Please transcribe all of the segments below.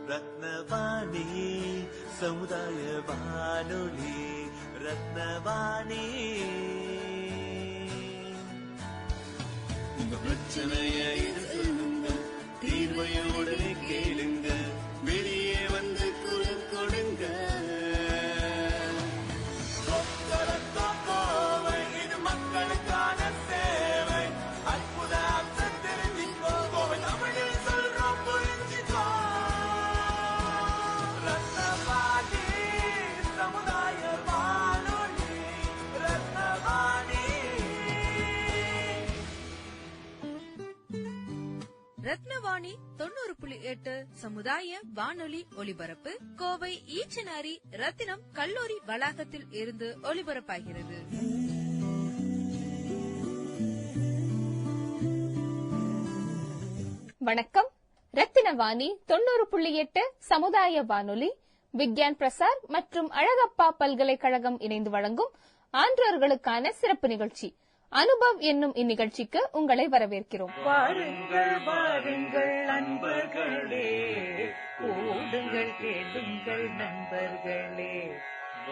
ரத்னவாணி சமுதாய வானொலி. ரத்னவாணி உங்க பிரச்சனைய சொல்லுங்க, தீர்வைய உடனே கேளுங்க, வெளியே வந்து குரல் கொடுங்க. இது மக்களுக்கான சேவை. அற்புத தெரிஞ்சுக்கோ, தமிழில் சொல்றோம் புரிஞ்சுக்கோ. ரத்னவாணி சமுதாய வானொலி. ரத்னவாணி. ரத்னவாணி 90.8 சமுதாய வானொலி ஒலிபரப்பு கோவை ஈச்சனாரி ரத்தினம் கல்லூரி வளாகத்தில் இருந்து ஒலிபரப்பாகிறது. வணக்கம். ரத்தினவாணி 90.8 சமுதாய வானொலி, விக்யான் பிரசார் மற்றும் அழகப்பா பல்கலைக்கழகம் இணைந்து வழங்கும் ஆன்றோர்களுக்கான சிறப்பு நிகழ்ச்சி அனுபவ் என்னும் இந்நிகழ்ச்சிக்கு உங்களை வரவேற்கிறோம். வாருங்கள் வாருங்கள் நண்பர்களே, கூடுங்கள் கேளுங்கள் நண்பர்களே.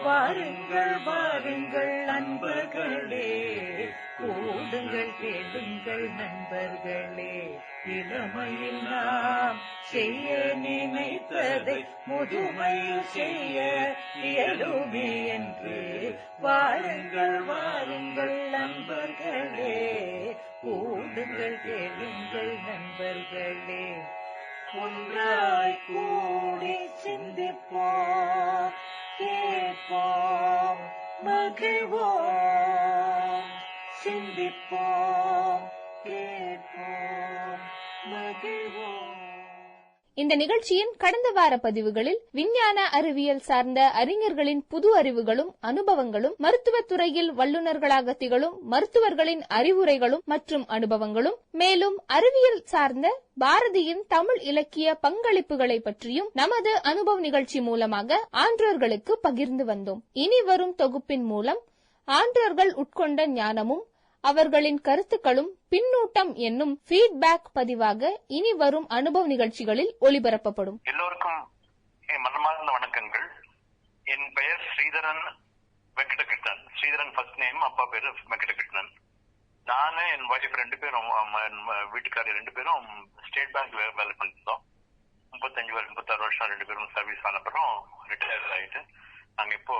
வாருங்கள் வாருங்கள் நண்பர்களே, கூடுங்கள் கேளுங்கள் நண்பர்களே. இளமையில் நாம் செய்ய நினைத்ததை முதுமையில் செய்ய இயலுமே என்று. வாருங்கள் வாருங்கள் நண்பர்களே, கூடுங்கள் கேளுங்கள் நண்பர்களே. ஒன்றாய் கூடி சிந்திப்போம், கேட்போம், மகிழ்வோம். சிந்திப்போம், கேட்போம், மகிழ்வோம். இந்த நிகழ்ச்சியின் கடந்த வார பதிவுகளில் விஞ்ஞான அறிவியல் சார்ந்த அறிஞர்களின் புது அறிவுகளும் அனுபவங்களும், மருத்துவத்துறையில் வல்லுநர்களாக திகழும் மருத்துவர்களின் அறிவுரைகளும் மற்றும் அனுபவங்களும், மேலும் அறிவியல் சார்ந்த பாரதியின் தமிழ் இலக்கிய பங்களிப்புகளை பற்றியும் நமது அனுபவ நிகழ்ச்சி மூலமாக ஆன்றோர்களுக்கு பகிர்ந்து வந்தோம். இனி வரும் தொகுப்பின் மூலம் ஆன்றோர்கள் உட்கொண்ட ஞானமும் அவர்களின் கருத்துக்களும் பின்னூட்டம் என்னும் ஃபீட்பேக் பதிவாக இனி வரும் அனுபவ நிகழ்ச்சிகளில் ஒளிபரப்பப்படும். எல்லோருக்கும் என் மனமார்ந்த வணக்கங்கள். என் பெயர் ஸ்ரீதரன் வெங்கடகிருஷ்ணன். ஸ்ரீதரன் ஃபர்ஸ்ட் நேம், அப்பா பேரு வெங்கடகிருஷ்ணன். நானு என் வைஃப் 2 பேரும், வீட்டுக்காரர் 2 பேரும் ஸ்டேட் பேங்க் வேலை பண்ணிருந்தோம். 56 வருஷம் 2 பேரும் சர்வீஸ் ஆனப்புறம் ரிட்டையர் ஆயிட்டு நாங்க இப்போ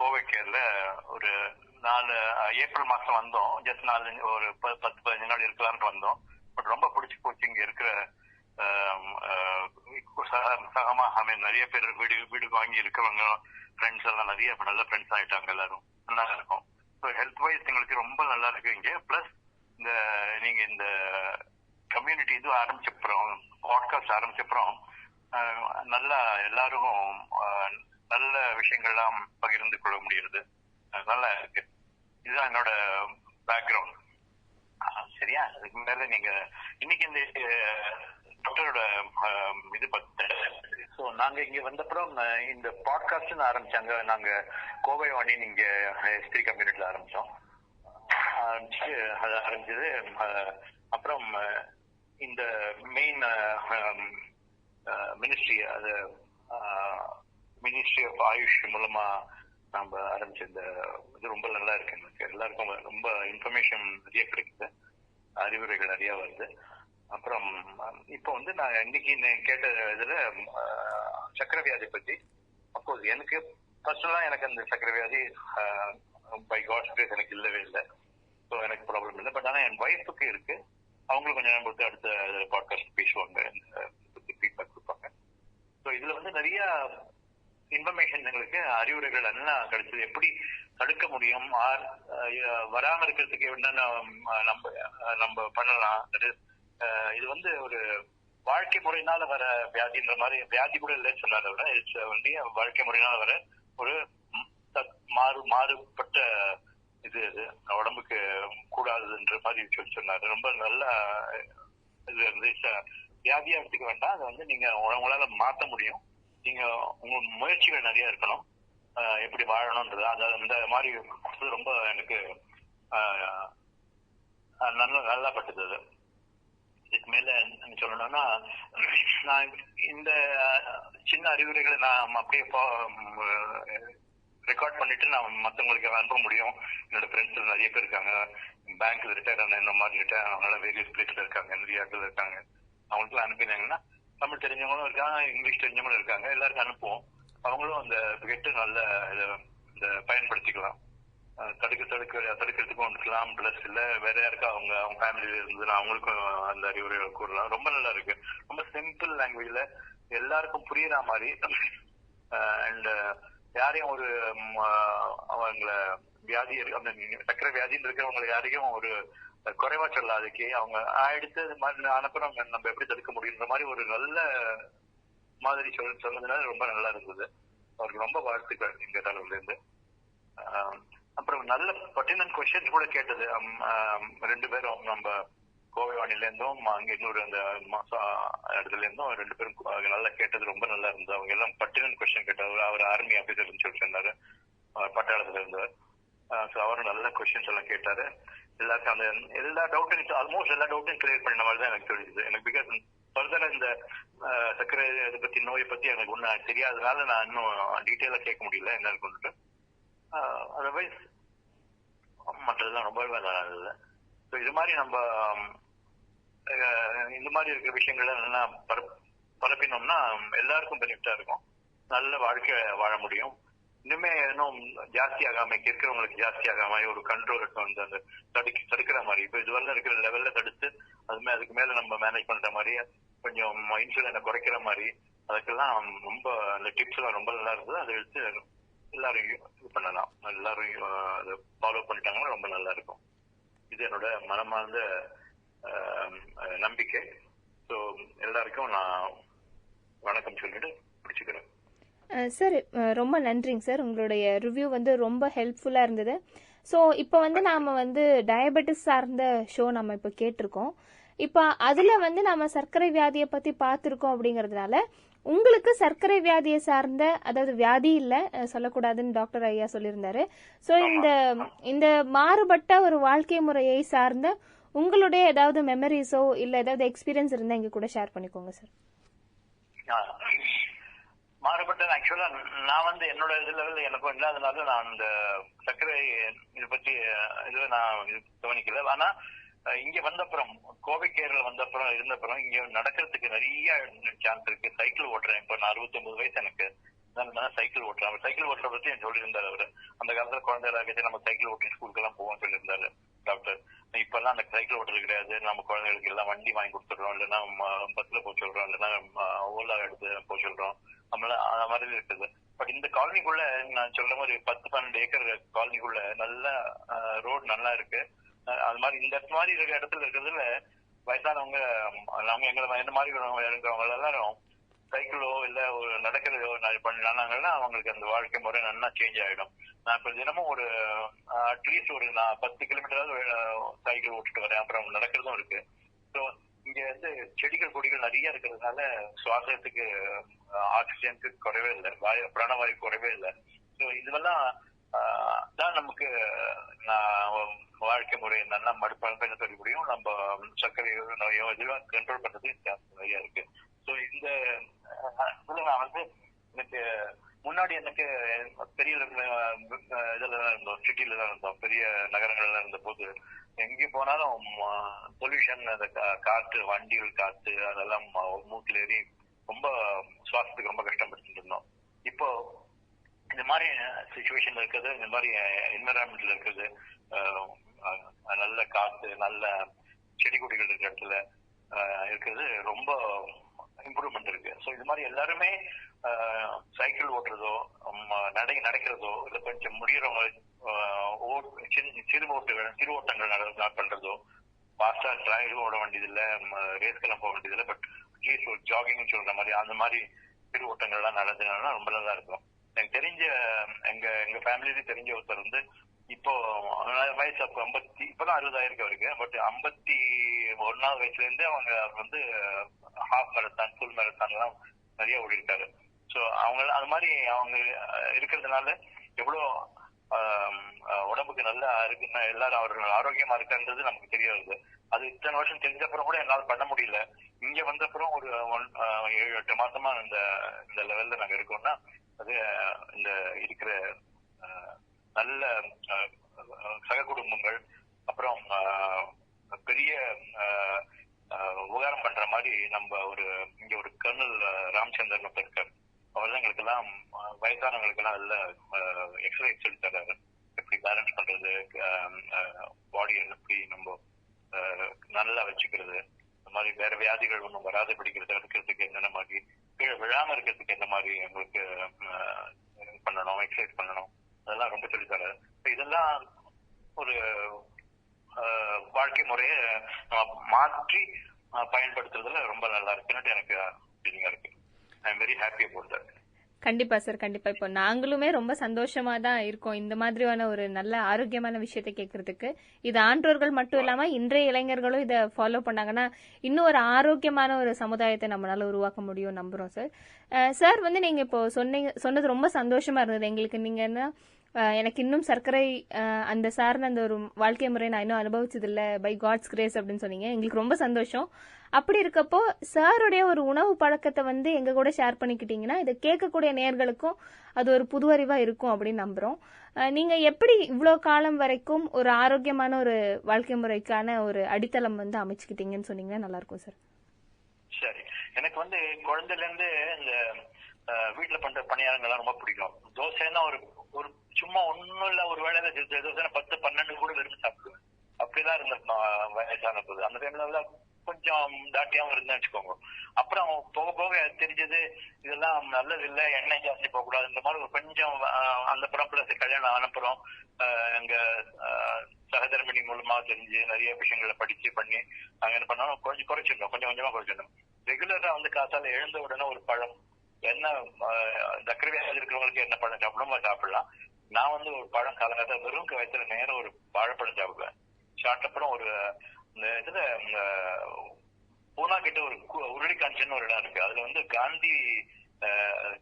கோவை கேர்ல ஒரு 4 ஏப்ரல் மாசம் வந்தோம். ஜஸ்ட் 4 ஒரு 10-15 நாள் இருக்கலாம்னு வந்தோம். பட் ரொம்ப பிடிச்சி போச்சு. இங்க இருக்கிற சகமாக நிறைய பேர் வீடு வாங்கி இருக்கிறவங்க ஃப்ரெண்ட்ஸ் எல்லாம் நிறைய நல்ல ஃப்ரெண்ட்ஸ் ஆயிட்டாங்க. எல்லாரும் நல்லா இருக்கும். ஸோ ஹெல்த் வைஸ் எங்களுக்கு ரொம்ப நல்லா இருக்கு இங்க. பிளஸ் நீங்க இந்த கம்யூனிட்டி இது ஆரம்பிச்சப்புறம், பாட்காஸ்ட் ஆரம்பிச்சப்புறம் நல்லா எல்லாருக்கும் நல்ல விஷயங்கள்லாம் பகிர்ந்து கொள்ள முடியுது. நல்லா இருக்கு. இதுதான் என்னோட பேக்ரவுண்ட். சரியா? அதுக்கு மேல நீங்க இன்னைக்கு இந்த டாக்டரோட இது ஸோ நாங்க இங்க வந்தப்புறம் இந்த பாட்காஸ்ட் ஆரம்பிச்சாங்க. நாங்க கோவை வாணின்னு இங்க எஸ்டி கம்யூனிட்டியில ஆரம்பிச்சோம். ஆரம்பிச்சது அப்புறம் இந்த மெயின் மினிஸ்ட்ரி, அது மினிஸ்ட்ரி ஆஃப் ஆயுஷ் மூலமா நம்ம ஆரம்பிச்ச இந்த இது ரொம்ப நல்லா இருக்கு. எனக்கு எல்லாருக்கும் ரொம்ப இன்ஃபர்மேஷன் நிறைய கிடைக்குது, அறிவுரைகள் நிறைய வருது. அப்புறம் இப்போ நான் இன்னைக்கு கேட்ட இதுல சக்கரை வியாதி பத்தி, அப்கோர்ஸ் எனக்கு பர்சனலா எனக்கு அந்த சக்கரை வியாதி பை காட்ஸ் கிரேஸ் எனக்கு இல்லவே இல்லை. ஸோ எனக்கு ப்ராப்ளம் இல்லை. பட் ஆனால் என் ஒய்ஃபுக்கு இருக்கு. அவங்களும் கொஞ்சம் நேரம் பொறுத்து அடுத்த பாட்காஸ்ட் பேசுவாங்க, ஃபீட்பேக் கொடுப்பாங்க. ஸோ இதுல நிறைய இன்ஃபர்மேஷன் எங்களுக்கு அறிவுரைகள் எல்லாம் கிடைச்சது. எப்படி தடுக்க முடியும், வராம இருக்கிறதுக்கு என்னென்ன நம்ம பண்ணலாம். இது ஒரு வாழ்க்கை முறையினால வர வியாதின்ற மாதிரி, வியாதி கூட இல்லைன்னு சொன்னார் விட வாழ்க்கை முறையினால வர ஒரு மாறுபட்ட இது உடம்புக்கு கூடாதுன்ற மாதிரி சொன்னாரு. ரொம்ப நல்ல இது வியாதியா எடுத்துக்க வேண்டாம். அதை நீங்க உங்களால மாற்ற முடியும். நீங்க உங்க முயற்சிகள் நிறைய இருக்கணும், எப்படி வாழணும்ன்றது. அந்த மாதிரி ரொம்ப எனக்கு நல்லா பட்டது. அது இதுக்கு மேல சொல்லணும்னா, நான் இந்த சின்ன அறிவுரைகளை நான் அப்படியே ரெக்கார்ட் பண்ணிட்டு நான் மற்றவங்களுக்கு அனுப்ப முடியும். என்னோட ஃப்ரெண்ட்ஸ் நிறைய பேர் இருக்காங்க, பேங்க்ல ரிட்டையர் ஆன இந்த மாதிரி ரிட்டையர் அவங்களால வேரியஸ் பிளேஸ்ல இருக்காங்க, நிறைய இடத்துல இருக்காங்க. அவங்களுக்குலாம் அனுப்பினாங்கன்னா தமிழ் தெரிஞ்சவங்களும் இருக்காங்க, இங்கிலீஷ் தெரிஞ்சவங்களும் இருக்காங்க, எல்லாருக்கும் அனுப்புவோம். அவங்களும் அந்த கெட்டு நல்ல இதை பயன்படுத்திக்கலாம். தடுக்கிறதுக்கும் இருக்கலாம். பிளஸ் இல்ல வேற யாருக்கா அவங்க ஃபேமிலியில இருந்ததுன்னா அவங்களுக்கும் அந்த அறிவுரைகளை கூறலாம். ரொம்ப நல்லா இருக்கு. ரொம்ப சிம்பிள் லாங்குவேஜ்ல எல்லாருக்கும் புரியுற மாதிரி. அண்ட் யாரையும் ஒரு அவங்கள வியாதி அந்த சக்கரை வியாதின்னு இருக்கிறவங்களை யாரையும் ஒரு குறைவா சொல்லாதுக்கு அவங்க எடுத்து இது மாதிரி அனுப்புறோம் நம்ம எப்படி தடுக்க முடியுன்ற மாதிரி ஒரு நல்ல மாதிரி சொன்னதுனால ரொம்ப நல்லா இருந்தது. அவருக்கு ரொம்ப வாழ்த்துக்கள் எங்க தரவுல இருந்து. அப்புறம் நல்ல பர்டினன்ட் கொஸ்டின்ஸ் கூட கேட்டது. 2 பேரும் நம்ம கோவை வானில இருந்தும் அங்க இன்னொரு அந்த இடத்துல இருந்தும் 2 பேரும் நல்லா கேட்டது ரொம்ப நல்லா இருந்தது. அவங்க எல்லாம் பர்டினன்ட் கொஸ்டின் கேட்டாரு. அவர் ஆர்மி ஆபீசர்னு சொல்லி சொன்னாரு, பட்டாளத்துல இருந்தவர். அவரும் நல்ல கொஸ்டின்ஸ் எல்லாம் கேட்டாரு. எல்லாருக்கும் அந்த எல்லா டவுட்டும் ஆல்மோஸ்ட் எல்லா டவுட்டும் கிளியர் பண்ண மாதிரி தான் எனக்கு தெரியுது. எனக்கு பிகாஸ் ஃபர்தரா இந்த சர்க்கரை இதை பத்தி நோயை பத்தி எனக்கு ஒன்றும் தெரியாதனால நான் இன்னும் டீட்டெயிலா கேட்க முடியல என்னன்னு கொண்டுட்டு. அதர்வைஸ் மற்றதெல்லாம் ரொம்பவே நல்லா இருந்தது. ஸோ இது மாதிரி நம்ம இந்த மாதிரி இருக்கிற விஷயங்கள்ல நல்லா பரப்பினோம்னா எல்லாருக்கும் பெனிஃபிட்டா இருக்கும், நல்ல வாழ்க்கை வாழ முடியும். இன்னுமே இன்னும் ஜாஸ்தி ஆகாம இருக்கிறவங்களுக்கு ஜாஸ்தி ஆகாம ஒரு கண்ட்ரோலுக்கு வந்து அந்த தடுக்கிற மாதிரி இப்போ இதுவரை இருக்கிற லெவல்ல தடுத்து அதுக்கு மேல நம்ம மேனேஜ் பண்ற மாதிரி கொஞ்சம் இன்சுலினை குறைக்கிற மாதிரி அதுக்கெல்லாம் ரொம்ப அந்த டிப்ஸ் எல்லாம் ரொம்ப நல்லா இருந்தது. அதை எடுத்து எல்லாரும் இது பண்ணலாம், எல்லாரும் அதை ஃபாலோ பண்ணிட்டாங்கன்னா ரொம்ப நல்லா இருக்கும். இது என்னோட மனமார்ந்த நம்பிக்கை. ஸோ எல்லாருக்கும் நான் வணக்கம் சொல்லிட்டு பிடிச்சுக்கிறேன். சார் ரொம்ப நன்றிங்க சார். உங்களுடைய ரிவ்யூ வந்து ரொம்ப ஹெல்ப்ஃபுல்லாக இருந்தது. ஸோ இப்போ வந்து நாம் வந்து டயபெட்டிஸ் சார்ந்த ஷோ நம்ம இப்போ கேட்டிருக்கோம். இப்போ அதில் வந்து நம்ம சர்க்கரை வியாதியை பற்றி பார்த்துருக்கோம். அப்படிங்கிறதுனால உங்களுக்கு சர்க்கரை வியாதியை சார்ந்த, அதாவது வியாதி இல்லை சொல்லக்கூடாதுன்னு டாக்டர் ஐயா சொல்லியிருந்தாரு. ஸோ இந்த மாறுபட்ட ஒரு வாழ்க்கை முறையை சார்ந்த உங்களுடைய ஏதாவது மெமரிஸோ இல்லை ஏதாவது எக்ஸ்பீரியன்ஸ் இருந்தால் எங்க கூட ஷேர் பண்ணிக்கோங்க சார். மாறுபட்ட ஆக்சுவலா நான் வந்து என்னோட இதுல எனக்கும் இல்லாதனால நான் இந்த சர்க்கரை இதை பத்தி இதுல நான் கவனிக்கல. ஆனா இங்க வந்தப்புறம் கோவை கேரள வந்தப்புறம் இருந்தப்புறம் இங்க நடக்கிறதுக்கு நிறைய சான்ஸ் இருக்கு. சைக்கிள் ஓட்டுறேன். இப்ப நான் 69 வயசு எனக்கு. நான் சைக்கிள் ஓட்டுறேன். சைக்கிள் ஓட்டுற பத்தி எனக்கு சொல்லியிருந்தாரு அவரு. அந்த காலத்துல குழந்தைகளாக நம்ம சைக்கிள் ஓட்டி ஸ்கூலுக்கு எல்லாம் போவோம் சொல்லியிருந்தாரு டாக்டர். இப்ப எல்லாம் அந்த சைக்கிள் ஓட்டுறது கிடையாது. நம்ம குழந்தைகளுக்கு எல்லாம் வண்டி வாங்கி கொடுத்துடுறோம், இல்லைன்னா பஸ்ல போக சொல்றோம், இல்லைன்னா ஓலா எடுத்து போக சொல்றோம். நம்மள அந்த மாதிரி இருக்குது. பட் இந்த காலனிக்குள்ள நான் சொல்ற மாதிரி 10-12 ஏக்கர் காலனிக்குள்ள நல்ல ரோடு நல்லா இருக்கு. அது மாதிரி இந்த மாதிரி இருக்கிற இடத்துல இருக்கிறதுல வயசானவங்க அவங்க எங்களை என்ன மாதிரி இருக்கிறவங்க எல்லாரும் சைக்கிளோ இல்ல ஒரு நடக்கிறதோ பண்ணாங்கன்னா அவங்களுக்கு அந்த வாழ்க்கை முறை நல்லா சேஞ்ச் ஆயிடும். நான் இப்ப தினமும் ஒரு அட்லீஸ்ட் ஒரு 10 கிலோமீட்டராவது சைக்கிள் ஓட்டிட்டு வரேன். அப்புறம் நடக்கிறதும் இருக்கு. ஸோ இங்க வந்து செடிகள் கொடிகள் நிறைய இருக்கிறதுனால சுவாசத்துக்கு ஆக்சிஜனுக்கு குறைவே இல்லை, பிராணவாயு குறைவே இல்லை. ஸோ இதெல்லாம் தான் நமக்கு வாழ்க்கை முறை நல்லா மடுப்ப சொல்ல முடியும். நம்ம சர்க்கரை நோயோ இதெல்லாம் கண்ட்ரோல் பண்றதுக்கு நிறைய இருக்கு. ஸோ இந்த இதுல நான் வந்து எனக்கு முன்னாடி எனக்கு பெரிய இதுல தான் இருந்தோம், சிட்டில தான் இருந்தோம், பெரிய நகரங்கள்ல இருந்த போது எங்கே போனாலும் பொல்யூஷன், அந்த காற்று, வண்டிகள் காற்று அதெல்லாம் மூக்கில் ஏறி ரொம்ப சுவாசத்துக்கு ரொம்ப கஷ்டப்பட்டு இருந்தோம். இப்போ இந்த மாதிரி சிச்சுவேஷன்ல இருக்குது, இந்த மாதிரி என்விரான்மெண்ட்ல இருக்குது, நல்ல காத்து நல்ல செடி கொடிகள் இருக்கிற இடத்துல இருக்கிறது ரொம்ப இம்ப்ரூவ்மெண்ட் இருக்கு. ஸோ இது மாதிரி எல்லாருமே சைக்கிள் ஓட்டுறதோ நடக்கிறதோ இல்லை கொஞ்சம் முடியறவங்க சிறு ஓட்டங்கள் பண்றதோ, ஃபாஸ்டா டிரைவ் ஓட வேண்டியதில்லை, ரேஸ்க்கெல்லாம் போக வேண்டியதில்லை, பட் அட்லீஸ்ட் ஒரு ஜாகிங் சொல்ற மாதிரி அந்த மாதிரி சிறு ஓட்டங்கள்லாம் நடந்ததுனால ரொம்ப நல்லா இருக்கும். எனக்கு தெரிஞ்ச எங்க ஃபேமிலியில தெரிஞ்ச ஒருத்தர் வந்து இப்போ வயசு அப்போ இப்பதான் 60 ஆயிருக்கு அவருக்கு. பட் 51வது வயசுல இருந்து அவங்க வந்து ஹாஃப் மேரத்தான், ஃபுல் மேரத்தான் எல்லாம் நிறைய ஓடி இருக்காரு. ஸோ அவங்க அது மாதிரி அவங்க இருக்கிறதுனால எவ்வளோ உடம்புக்கு நல்லா இருக்கு, எல்லாரும் அவர்கள் ஆரோக்கியமா இருக்கான்றது நமக்கு தெரிய வருது. அது இத்தனை வருஷம் தெரிஞ்ச அப்புறம் கூட என்னால பண்ண முடியல. இங்க வந்த அப்புறம் ஒரு 7-8 மாசமா இந்த லெவல்ல நாங்க இருக்கோம்னா அது இந்த இருக்கிற நல்ல சக குடும்பங்கள், அப்புறம் பெரிய உபகாரம் பண்ற மாதிரி நம்ம இங்க ஒரு கர்னல் ராமச்சந்திரன் இருக்காரு. அவர் தான் எங்களுக்கு எல்லாம் வயசானவங்களுக்கு எல்லாம் நல்ல எக்ஸசைஸ் சொல்லி தர்றாரு. எப்படி பேலன்ஸ் பண்றது, பாடியை எப்படி நம்ம நல்லா வச்சுக்கிறது, இந்த மாதிரி வேற வியாதிகள் ஒன்றும் வராத பிடிக்கிறது இருக்கிறதுக்கு என்னென்ன மாதிரி, கீழே விழாம இருக்கிறதுக்கு என்ன மாதிரி எங்களுக்கு பண்ணணும், எக்ஸசைஸ் பண்ணணும், அதெல்லாம் ரொம்ப சொல்லி தர்றாரு. இதெல்லாம் ஒரு வாழ்க்கை முறையை மாற்றி பயன்படுத்துறதுல ரொம்ப நல்லா இருக்குன்னு எனக்கு ஃபீலிங்கா இருக்கு. I am very happy about that. கண்டிப்பா சார், கண்டிப்பா. இப்போ நாங்களுமே ரொம்ப சந்தோஷமா தான் இருக்கோம் இந்த மாதிரியான ஒரு நல்ல ஆரோக்கியமான விஷயத்தை கேட்கறதுக்கு. இது ஆன்றோர்கள் மட்டும் இல்லாம இன்றைய இளைஞர்களும் இதை ஃபாலோ பண்ணாங்கன்னா இன்னும் ஒரு ஆரோக்கியமான ஒரு சமுதாயத்தை நம்மளால உருவாக்க முடியும் நம்புறோம் சார். சார் வந்து நீங்க இப்போ சொன்னது ரொம்ப சந்தோஷமா இருந்தது எங்களுக்கு. நீங்க என்ன எனக்கு இன்னும் சர்க்கரை அந்த சார்ந்த அந்த ஒரு வாழ்க்கை முறை நான் இன்னும் அனுபவிச்சது இல்லை, பை காட்ஸ் கிரேஸ் அப்படின்னு சொன்னீங்க. எங்களுக்கு ரொம்ப சந்தோஷம். அப்படி இருக்கப்போ சாருடைய ஒரு உணவு பழக்கத்தை வந்து எங்க கூட ஷேர் பண்ணிக்கிட்டீங்கன்னா இதை கேட்கக்கூடிய நேயர்களுக்கும் அது ஒரு புது அறிவா இருக்கும் அப்படின்னு நம்புறோம். நீங்க எப்படி இவ்வளவு காலம் வரைக்கும் ஒரு ஆரோக்கியமான ஒரு வாழ்க்கை முறைக்கான ஒரு அடித்தளம் வந்து அமைச்சுக்கிட்டீங்கன்னு சொன்னீங்கன்னா நல்லா இருக்கும் சார். சரி, எனக்கு வந்து குழந்தைல இருந்து இந்த வீட்டுல பண்ற பணியாரங்கள்லாம் ரொம்ப பிடிக்கும். தோசைன்னா ஒரு சும்மா ஒன்னும் இல்ல, ஒரு வேளையில தோசை 10-12 கூட விரும்பி சாப்பிடுவேன். அப்படிதான் இருந்த வயசான போது அந்த டைம்ல கொஞ்சம் தாட்டியாவும் இருந்தேன்னு வச்சுக்கோங்க. அப்புறம் போக போக தெரிஞ்சது இதெல்லாம் நல்லது இல்லை, எண்ணெய் ஜாஸ்தி போகக்கூடாது, இந்த மாதிரி ஒரு கொஞ்சம் அந்த புறப்புல கல்யாணம் ஆனப்புறம் எங்க சகதர்மினி மூலமா தெரிஞ்சு நிறைய விஷயங்களை படிச்சு பண்ணி நாங்க என்ன பண்ணோம், கொஞ்சம் குறைச்சிருந்தோம், கொஞ்சம் கொஞ்சமா குறைச்சிருந்தோம். ரெகுலரா வந்து காத்தால எழுந்த உடனே ஒரு பழம், என்ன சர்க்கரை வியாதி இருக்கிறவங்களுக்கு என்ன பழம் சாப்பிடணுமோ சாப்பிடலாம். நான் வந்து ஒரு பழம் காலகட்டத்தில் வெறும் வயசுல நேரம் ஒரு வாழைப்பழம் சாப்பிடுவேன். சாப்பிட்டப்புறம் ஒரு இந்த இதுல பூனா கிட்ட ஒரு உருளிக்காஞ்சின்னு ஒரு இடம் இருக்கு. அதுல வந்து காந்தி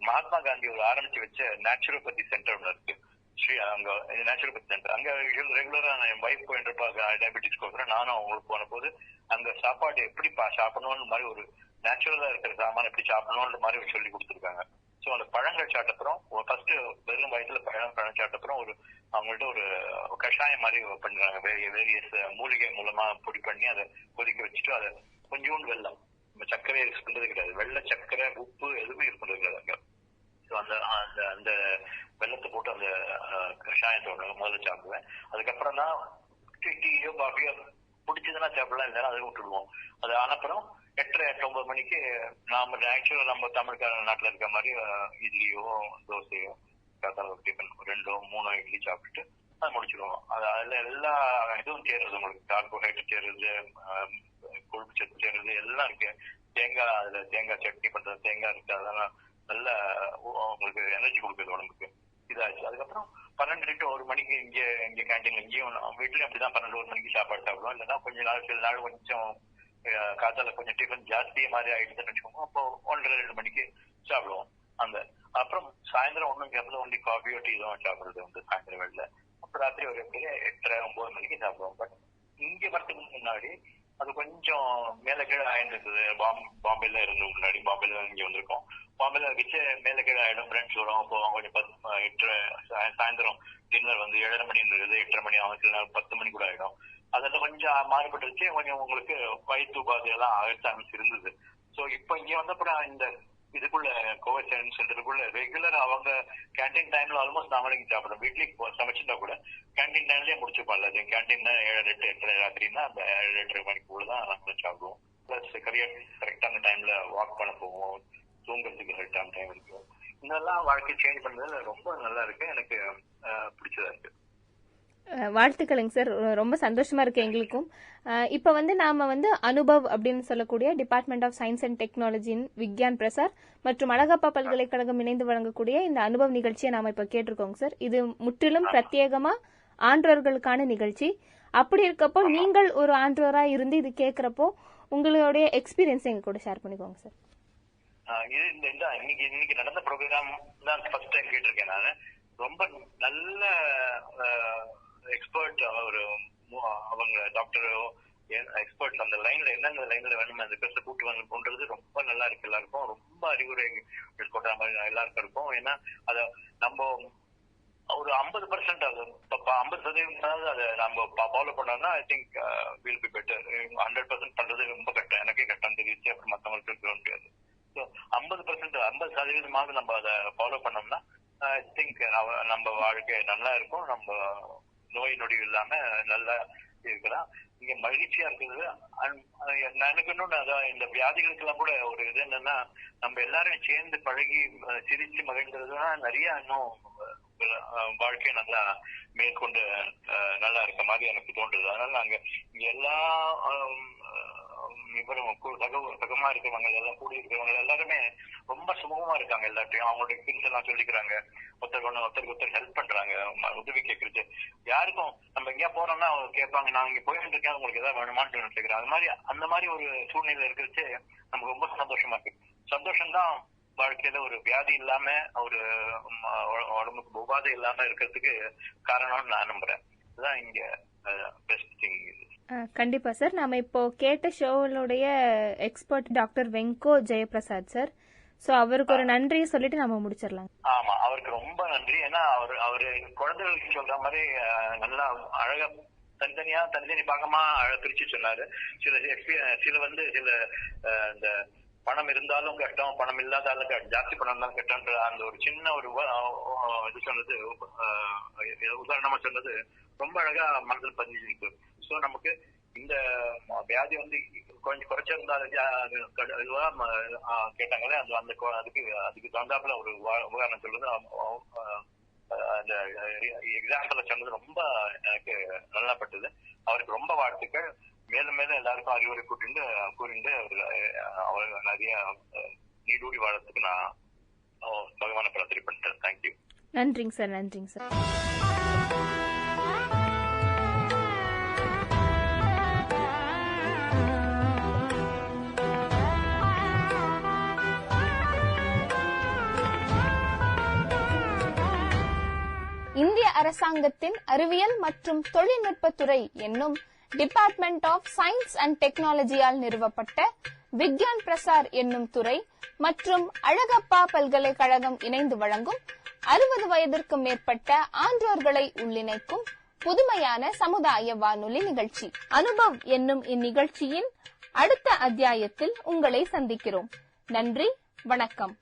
மகாத்மா காந்தி ஒரு ஆரம்பிச்சு வச்ச நேச்சுரோபதி சென்டர் ஒன்று இருக்கு. அங்க நேச்சுரோபதி சென்டர் அங்க ரெகுலரா என் வைஃப் போயிட்டு டயபெட்டிஸ்க்கு நானும் அவங்களுக்கு போன போது அங்க சாப்பாடு எப்படி சாப்பிடணும்னு மாதிரி ஒரு நேச்சுரலா இருக்கிற சாமான் எப்படி சாப்பிடணும்ன்ற மாதிரி சொல்லி கொடுத்துருக்காங்க. ஸோ அந்த பழங்கள் சாப்பிட்டப்புறம் ஃபர்ஸ்ட் வெறும் வயசுல பழம் சாப்பிட்டப்புறம் அவங்கள்ட்ட ஒரு கஷாயம் மாதிரி பண்றாங்க. வேரியஸ் மூலிகை மூலமா பொடி பண்ணி அதை கொதிக்க வச்சுட்டு அதை கொஞ்சோண்டு வெல்லம், நம்ம சர்க்கரை யூஸ் பண்றது கிடையாது, வெள்ளை சர்க்கரை உப்பு எதுவுமே யூஸ் பண்றது கிடையாது அங்க. ஸோ அந்த வெள்ளத்தை போட்டு அந்த கஷாயத்தோட முதல்ல சாப்பிடுவேன். அதுக்கப்புறம் தான் டீயோ காஃபியோ பிடிச்சதுன்னா சாப்பிடலாம், இல்லைன்னா அதை விட்டுடுவோம். அது ஆனப்புறம் 8-9 மணிக்கு நாம ஆக்சுவலா நம்ம தமிழ்கார நாட்டுல இருக்க மாதிரி இட்லியோ தோசையோ காத்தால டிஃபன் 2-3 இட்லி சாப்பிட்டு அதை முடிச்சிடுவோம். அதுல எல்லா இதுவும் சேருது, உங்களுக்கு கார்போஹைட்ரேட் சேருது, கொழுப்பு சத்து சேருது, எல்லாம் இருக்கு. அதுல தேங்காய் சட்னி பண்றது, தேங்காய் இருக்கு, அதெல்லாம் நல்ல உங்களுக்கு எனர்ஜி கொடுக்குது உடம்புக்கு. இதாச்சு. அதுக்கப்புறம் 12-1 மணிக்கு இங்க கேண்டீன்ல இங்கேயும் வீட்லயும் அப்படிதான் 12-1 மணிக்கு சாப்பாடு சாப்பிடுவோம். இல்லைன்னா சில நாள் கொஞ்சம் காத்தால கொஞ்சம் டிஃபன் ஜாஸ்தியே மாதிரி ஆயிடுச்சுன்னு வச்சுக்கோங்க, அப்போ 1-2 மணிக்கு சாப்பிடுவோம். அப்புறம் சாயந்தரம் ஒன்லி காஃபியோ டீ தான் சாப்பிடுறது உண்டு சாயந்தரம் வேலையில. அப்புறம் ராத்திரி ஒரு 8-9 மணிக்கு சாப்பிடுவோம். பட் இங்க வரதுக்கு முன்னாடி அது கொஞ்சம் மேல கீழே ஆயிருந்தது. பாம்பேல இருந்து முன்னாடி பாம்பேல இங்க வந்திருக்கோம். பாம்பேல வச்சு மேல கீழே ஆயிடும், ஃப்ரெண்ட்ஸ் வரும், அப்போ கொஞ்சம் சாயந்தரம் டின்னர் வந்து 7:30 மணி இருக்குது, 8:30 மணி ஆகும், சில நேரம் 10 மணி கூட ஆயிடும். அதெல்லாம் கொஞ்சம் மாறுபட்டுருச்சு. கொஞ்சம் உங்களுக்கு வயிற்று உபாதை எல்லாம் ஆரம்பிச்சு இருந்தது. ஸோ இப்போ இங்க வந்தப்பறம் இந்த இதுக்குள்ள கோவிட் சென்டருக்குள்ள ரெகுலர் அவங்க கேண்டீன் டைம்ல ஆல்மோஸ்ட் நாமளே சாப்பிடுறோம். வீட்லயே சமைச்சிருந்தா கூட கேண்டீன் டைம்லயே முடிச்சுப்பாங்க. அது கேண்டீன் 7-8 ராத்திரின்னா அந்த 7-8 மணிக்குள்ள தான் நம்ம சாப்பிடுவோம். பிளஸ் கரெக்டான டைம்ல வாக் பண்ண போவோம், தூங்குறதுக்கு கரெக்டான டைம் இருக்கு. இதெல்லாம் வாழ்க்கை சேஞ்ச் பண்றதுல ரொம்ப நல்லா இருக்கு, எனக்கு பிடிச்சதா இருக்கு. வாழ்த்துக்களுங்க சார், ரொம்ப சந்தோஷமா இருக்கு எங்களுக்கும். இப்ப வந்து நாம வந்து அனுபவ் அப்படின்னு சொல்லக்கூடிய டிபார்ட்மெண்ட் ஆஃப் சயின்ஸ் அண்ட் டெக்னாலஜியின் விக்யான் பிரசார் மற்றும் அழகப்பா பல்கலைக்கழகம் இணைந்து வழங்கக்கூடிய இந்த அனுபவ் நிகழ்ச்சியை நாம இப்ப கேட்டிருக்கோங்க சார். இது முற்றிலும் பிரத்யேகமா ஆன்றோர்களுக்கான நிகழ்ச்சி. அப்படி இருக்கப்போ நீங்கள் ஒரு ஆன்றோரா இருந்து இது கேட்கிறப்போ உங்களுடைய எக்ஸ்பீரியன்ஸ் எங்க கூட ஷேர் பண்ணிக்கோங்க சார். இன்னைக்கு நடந்த ப்ரோக்ராம் தான் ஃபர்ஸ்ட் டைம் கேட்டிருக்கேன் நான். ரொம்ப நல்ல எக்ஸ்பர்ட் அவங்க டாக்டரோ எக்ஸ்பர்ட்ஸ் அந்த லைன்ல என்னென்ன லைன்ல வேணுமோ அந்த பேச கூட்டு வந்து கொண்டது ரொம்ப நல்லா இருக்கு. எல்லாருக்கும் ரொம்ப அறிவுரை கொண்ட மாதிரி எல்லாருக்கும் இருக்கும். ஏன்னா அத நம்ம ஒரு 50% அது 50% அதை நம்ம ஃபாலோ பண்ணோம்னா I think will be better. 100% பண்றது ரொம்ப கஷ்டம், எனக்கே கஷ்டம் தெரியுது, அப்புறம் மற்றவங்களுக்கு சொல்ல முடியாது. ஸோ 50% நம்ம அதை ஃபாலோ பண்ணோம்னா ஐ திங்க் நம்ம வாழ்க்கை நல்லா இருக்கும். நம்ம நோய் நொடி இல்லாம நல்லா இருக்கலாம். இங்க மகிழ்ச்சியா இருக்குது. எனக்கு இன்னொன்னு அதான் இந்த வியாதிகளுக்கு எல்லாம் கூட ஒரு இது என்னன்னா, நம்ம எல்லாரும் சேர்ந்து பழகி சிரிச்சு மகிழ்ந்ததுன்னா நிறைய இன்னும் வாழ்க்கையை நல்லா மேற்கொண்டு நல்லா இருக்க மாதிரி எனக்கு தோன்றுது. அதனால நாங்க இங்க எல்லா இவரும் சகமா இருக்கிறவங்க எல்லாம் கூடி இருக்கிறவங்க எல்லாருமே ரொம்ப சுமூகமா இருக்காங்க. எல்லாத்தையும் அவங்களுடைய எக்ஸ்பீரியன்ஸ் எல்லாம் சொல்லிக்கிறாங்க. ஒருத்தருக்கு ஒருத்தர் ஹெல்ப் பண்றாங்க, உதவி கேட்கறது. யாருக்கும் நம்ம எங்கேயா போறோம்னா அவங்க கேட்பாங்க, நான் இங்க போயிட்டு இருக்கேன், உங்களுக்கு ஏதாவது வேணுமான்னு நினைக்கிறேன். அந்த மாதிரி ஒரு சூழ்நிலை இருக்கிறது நமக்கு ரொம்ப சந்தோஷமா இருக்கு. சந்தோஷம்தான் வாழ்க்கையில ஒரு வியாதி இல்லாம ஒரு உடம்புக்கு உபாதை இல்லாம இருக்கிறதுக்கு காரணம்னு நான் நம்புறேன். அதுதான் இங்க பெஸ்ட் திங். கண்டிப்பா சார். நாம இப்போ கேட்ட ஷோவுடைய expert doctor Venko Jayaprasad sir. So அவருக்கு ஒரு நன்றியை சொல்லிட்டு நம்ம முடிச்சிடலாம். ஆமா, அவருக்கு ரொம்ப நன்றி. ஏன்னா அவரு குழந்தைகளுக்கு சொல்ற மாதிரி நல்லா அழகா தனித்தனி பாகமா பிரிச்சு சொன்னாரு. சில இந்த பணம் இருந்தாலும் கஷ்டம், பணம் இல்லாதாலும் ஜாஸ்தி பணம் இருந்தாலும் கஷ்டம்ன்ற அந்த ஒரு சின்ன ஒரு இது சொன்னது, உதாரணமா சொன்னது ரொம்ப அழகா மனதில் பதிஞ்சிருக்கு. ஸோ நமக்கு இந்த வியாதி கொஞ்சம் குறைச்சிருந்தாலும் கேட்டாங்களே, அதுக்கு தகுந்தாப்புல ஒரு உதாரணம் சொல்றது, அந்த எக்ஸாம்பிள சொன்னது ரொம்ப எனக்கு நல்லா பட்டது. அவருக்கு ரொம்ப வாழ்த்துக்கள். மேலும் மேலும் எல்லாருக்கும் அறிவுரை கூறிண்டு அவர் நிறைய நீடூடி வாழறதுக்கு நான் பகவானை பிரார்த்தனை பண்ணிட்டேன். தேங்க்யூ. நன்றிங்க சார். நன்றிங்க சார். இந்திய அரசாங்கத்தின் அறிவியல் மற்றும் தொழில்நுட்பத்துறை என்னும் டிபார்ட்மெண்ட் ஆஃப் சயின்ஸ் அண்ட் டெக்னாலஜியால் நிறுவப்பட்ட விக்யான் பிரசார் என்னும் துறை மற்றும் அழகப்பா பல்கலைக்கழகம் இணைந்து வழங்கும் 60 வயதிற்கு மேற்பட்ட ஆன்றோர்களை உள்ளிணைக்கும் புதுமையான சமுதாய வானொலி நிகழ்ச்சி அனுபவ் என்னும் இந்நிகழ்ச்சியின் அடுத்த அத்தியாயத்தில் உங்களை சந்திக்கிறோம். நன்றி, வணக்கம்.